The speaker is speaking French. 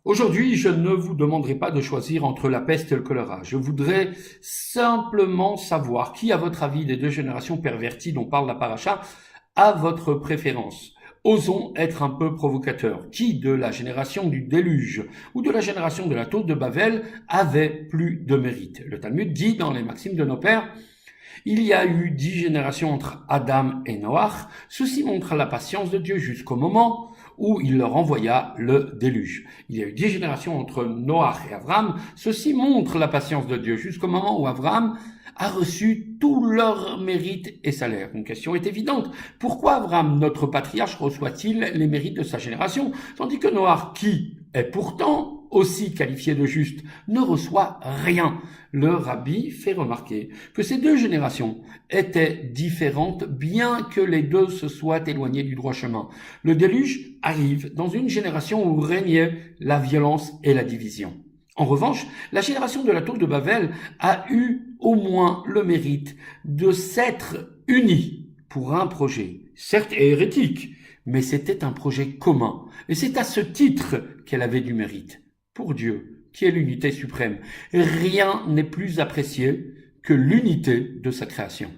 Aujourd'hui, je ne vous demanderai pas de choisir entre la peste et le choléra. Je voudrais simplement savoir qui, à votre avis, des deux générations perverties dont parle la paracha, a votre préférence. Osons être un peu provocateurs. Qui de la génération du déluge ou de la génération de la tour de Babel avait plus de mérite? Le Talmud dit dans les Maximes de nos pères: il y a eu 10 générations entre Adam et Noach. Ceci montre la patience de Dieu jusqu'au moment où il leur envoya le déluge. Il y a eu 10 générations entre Noach et Avram. Ceci montre la patience de Dieu jusqu'au moment où Avram a reçu tout leur mérite et salaire. Une question est évidente. Pourquoi Avram, notre patriarche, reçoit-il les mérites de sa génération, tandis que Noach, qui est pourtant aussi qualifié de juste, ne reçoit rien? Le rabbi fait remarquer que ces deux générations étaient différentes, bien que les deux se soient éloignées du droit chemin. Le déluge arrive dans une génération où régnait la violence et la division. En revanche, la génération de la tour de Babel a eu au moins le mérite de s'être unie pour un projet, certes hérétique, mais c'était un projet commun. Et c'est à ce titre qu'elle avait du mérite. Pour Dieu, qui est l'unité suprême, rien n'est plus apprécié que l'unité de sa création.